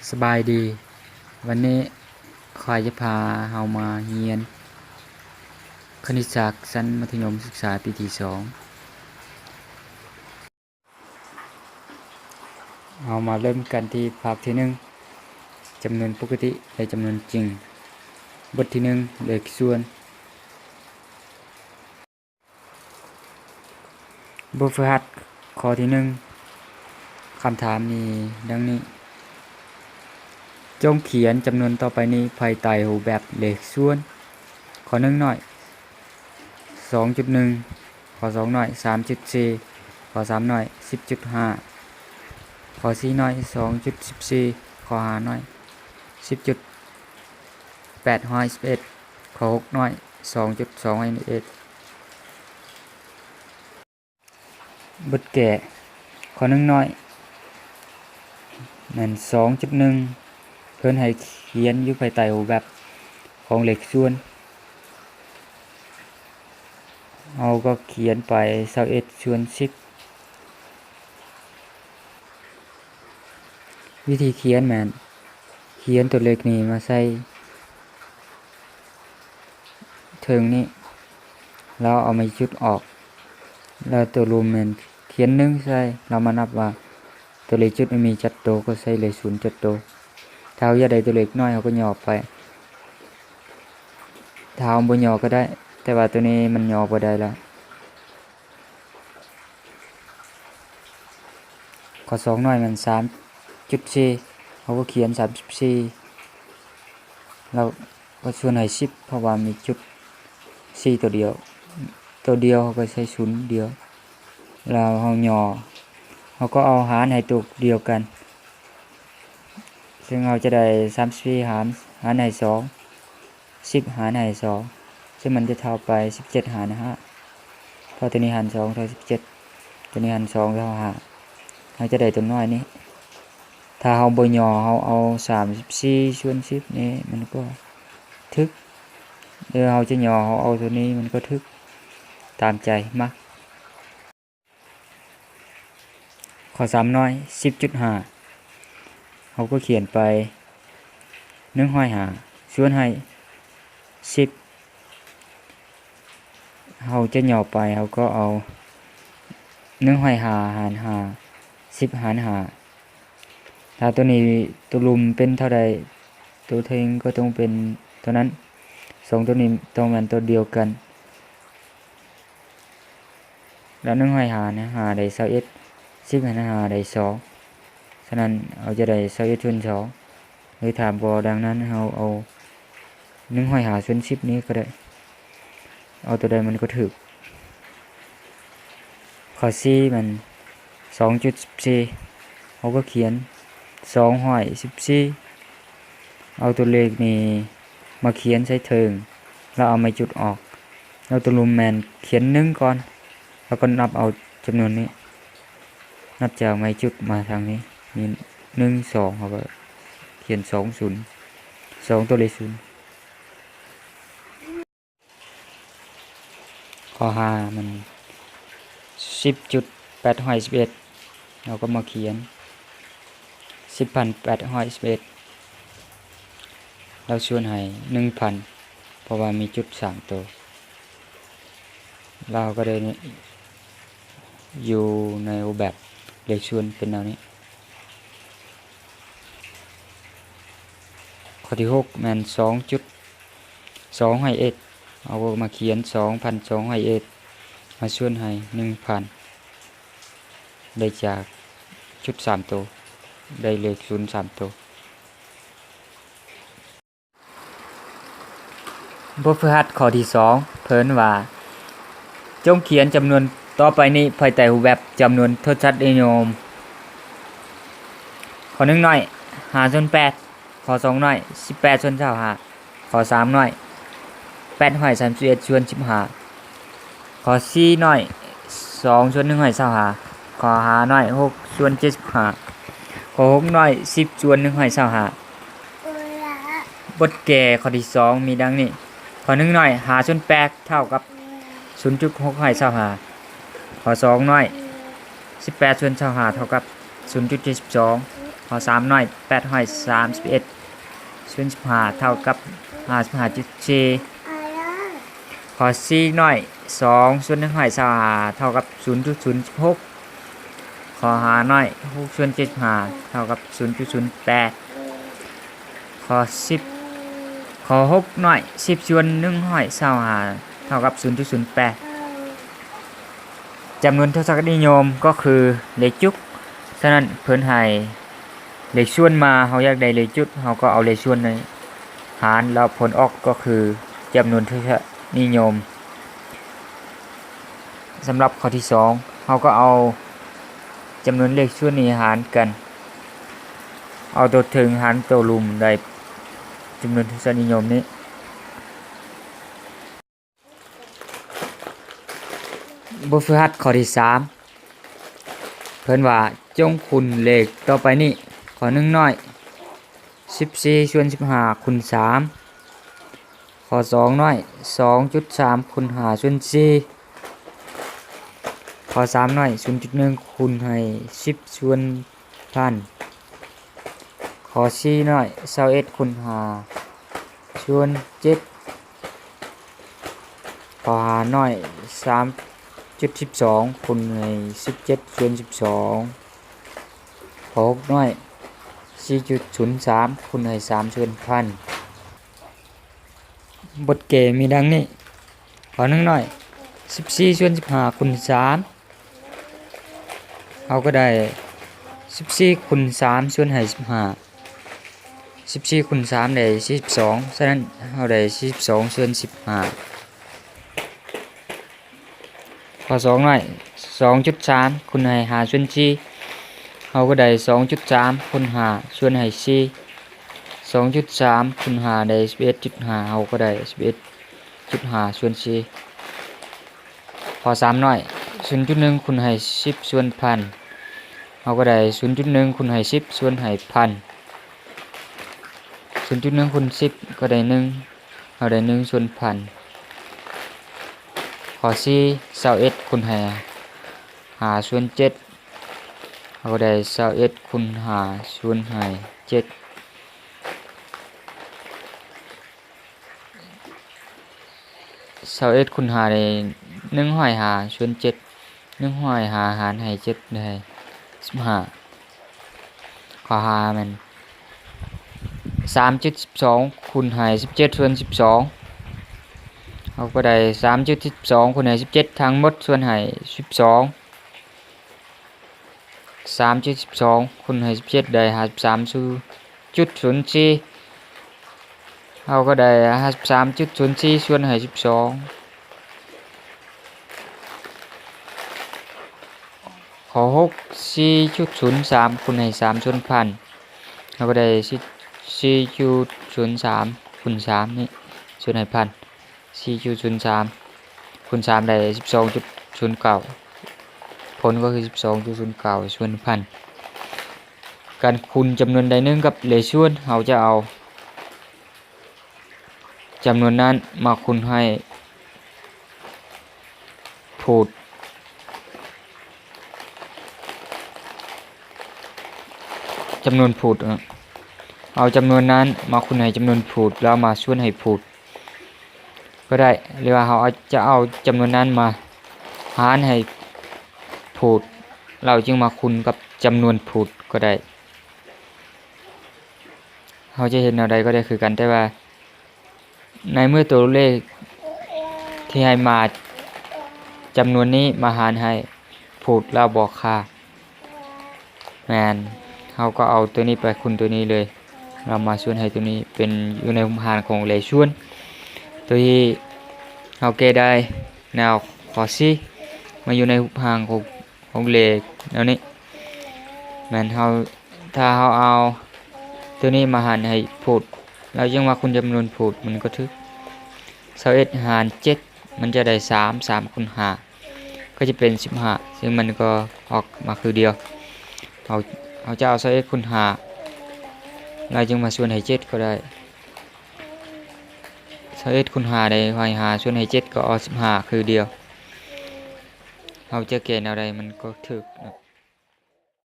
สบายดีวันนี้คอยจะพาเฮามาเรียนคณิตศาสตร์ชั้นมัธยมศึกษาปีที่2เรามาเริ่มกันที่ภาคที่1จำนวนปกติและจำนวนจริงบทที่1เลขส่วนบทฝึกหัดข้อที่1คำถามมีดังนี้จงเขียนจำนวนต่อไปนี้ภายใต้รูปแบบเลขส่วนข้อ1น้อย 2.1 ข้อ2น้อย 3.4 ข้อ3น้อย 10.5 ข้อ4น้อย 2.14 ข้อ5น้อย 10.811 ข้อ6น้อย 2.211 บทแก่ข้อ1น้อยนั่น 2.1 เพิ่นให้เขียนอยู่ภายใต้รูปแบบของเลขส่วนเราก็เขียนไป21/10วิธีเขียนแม่นเขียนตัวเลขนี้มาใส่ถึงนี้แล้วเอามาจุดออกแล้วตัวรูมแม่นเขียน1ใส่เรามานับว่าตัวเลขจุดมันมีจัดโตก็ใส่เลข0จัดโตถ้าเราอยากได้ตัวเลขน้อยเราก็ย่อไปถ้าเราบ่ย่อก็ได้แต่ว่าตัวนี้มันย่อบ่ได้แล้วข้อ2น้อยมัน 3.4 เขาก็เขียน34แล้วก็ส่วนให้10เพราะว่ามีจุด4ตัวเดียวเขาก็ใส่0เดียวแล้วเราย่อเราก็เอาหารให้ตัวเดียวกันซึ่งเราจะได้34หารให้2 10หารให้2ซึ่งมันจะเท่าไป17หาร5เพราะตัวนี้หาร2เท่า17ตัวนี้หาร2เท่า5เราจะได้ตัวน้อยนี้ถ้าเราบ่ย่อเราเอา34/10นี้มันก็ทึกหรือเราจะย่อเราเอาตัวนี้มันก็ทึกตามใจมักข้อ3น้อย 10.5 เราก็เขียนไป105ส่วนให้10เราจะย่อไปเราก็เอา105หาร5 10หาร5ถ้าตัวนี้ตัวรุมเป็นเท่าใดตัวเทงก็ต้องเป็นตัวนั้น2ตัวนี้ต้องเป็นตัวเดียวกันแล้ว105นะ5ได้21 10หาร5ได้2ฉะนั้นเราจะได้21/2หรือถ้าบ่ดังนั้นเราเอา105/10นี้ก็ได้เอาตัวใดมันก็ถูกข้อ4มัน 2.14 เราก็เขียน214เอาตัวเลขนี้มาเขียนใส่เทิงแล้วเอาไม้จุดออกแล้วตัวรูมแมนเขียน1ก่อนแล้วก็นับเอาจำนวนนี้นับจากไม้จุดมาทางนี้มี1 2เราก็เขียน2ตัวเลข0ข้อ5มัน 10.811 เราก็มาเขียน 10,811 เราส่วนให้ 1,000 เพราะว่ามีจุด3ตัวเราก็ได้อยู่ในรูปแบบเลขส่วนเป็นแนวนี้ข้อที่6มัน 2.211 เอามาเขียน 2,211 มาส่วนให้ 1,000 ได้จากจุด3ตัวได้เลข0 3ตัวบทฝึกหัดข้อที่2เพิ่นว่าจงเขียนจำนวนต่อไปนี้ภายใต้รูปแบบจำนวนทศนิยมข้อ1น้อย5/8ข้อ2น้อย 18/25ข้อ3น้อย 831/15ข้อ4น้อย 2/125ข้อ5น้อย 6/75ข้อ6น้อย 10/125บทแก่ข้อที่2มีดังนี้ข้อ1น้อย5/8เท่ากับ 0.625ข้อ2น้อย 18/25เท่ากับ 0.72 อ3น้อย8ห้อย31ส่วน15เท่ากับ55.4ข้อ4น้อย2ส่วน1ห้อย25เท่ากับ0.016ข้อ5น้อย6ส่วน75เท่ากับ0.08ข้อ10ข้อ6น้อย10ส่วน1ห้อย25เท่ากับ0.08จำนวนทศนิยมก็คือเลขจุกฉะนั้นเพิ่นให้เลขส่วนมาเฮาอยากได้เลขจุดเฮาก็เอาเลขส่วนในหารแล้วผลออกก็คือจำนวนทศนิยมสำหรับข้อที่2เฮาก็เอาจำนวนเลขส่วนนี้หารกันเอาตัวถึงหารตัวรุมได้จำนวนทศนิยมนี้บทฝึกหัดข้อที่3เพิ่นว่าจงคูณเลขต่อไปนี้ข้อ1น้อย14ส่วน15คูณ3ข้อ2น้อย 2.3 คูณ5ส่วน4ข้อ3น้อย 0.1 คูณให้10ส่วนพันข้อ4น้อย21คูณ5ส่วน7ข้อ5น้อย3.12 คูณให้17ส่วน12ข้อ6น้อย 4.03 คูณให้3ส่วนพันบทเกมีดังนี้ข้อ1น้อย14ส่วน15คูณ3เราก็ได้14คูณ3ส่วนให้15 14คูณ3ได้42ฉะนั้นเราได้42ส่วน15ข้อ2น้อย 2.3 คูณให้5ส่วน4เราก็ได้ 2.3 คูณ5ส่วนให้4 2.3 คูณ5ได้ 11.5 เราก็ได้ 11.5 ส่วน4ข้อ3น้อย 0.1 คูณให้10ส่วนพันเราก็ได้ 0.1 คูณให้10ส่วนให้พัน 0.1 คูณ10ก็ได้1เราได้1ส่วนพันข้อ4 21คูณให้5ส่วน7เราก็ได้21คูณ5ส่วนให้7 21คูณ5ได้105ส่วน7 105หารให้7ได้15ข้อ5มัน 3.12 คูณให้17ส่วน12เราก็ได้ 3.12 คูณให้17ทั้งหมดส่วนให้12 3.12 คูณให้17ได้53.04เราก็ได้ 53.04 ส่วนให้12ข้อ6 4.03 คูณให้3ส่วนพันเราก็ได้ 4.03 คูณ3นี่ส่วนให้พัน 4.03 คูณ3ได้ 12.09 ผลก็คือ 12.09 ส่วนพันการคูณจำนวนใดหนึ่งกับเลขส่วนเราจะเอาจำนวนนั้นมาคูณให้ผูดจำนวนผูดเอาจำนวนนั้นมาคูณให้จำนวนผูดแล้วมาส่วนให้ผูดก็ได้หรือว่าเราจะเอาจำนวนนั้นมาหารให้ผูดเราจึงมาคูณกับจำนวนผูดก็ได้เราจะเห็นอะไรก็ได้คือกันแต่ว่าในเมื่อตัวเลขที่ให้มาจำนวนนี้มาหารให้ผูดเราบอกค่าแมนเราก็เอาตัวนี้ไปคูณตัวนี้เลยเรามาส่วนให้ตัวนี้เป็นอยู่ในหุมหารของเลขส่วนตัวที่เราแก้ได้แนวข้อ4มาอยู่ในหุมหารของเลขแนวนี้แมนเราถ้าเราเอาตัวนี้มาหารให้ผูดเรายังมาคูณจำนวนผูดมันก็ถึก21หาร7มันจะได้3คูณ5ก็จะเป็น15ซึ่งมันก็ออกมาคือเดียวเราจะเอา21คูณ5เราจึงมาส่วนให้7ก็ได้21คูณ5ได้5ส่วนให้7ก็เอา15คือเดียวเราจะเกณฑ์อะไรมันก็ถึกนะ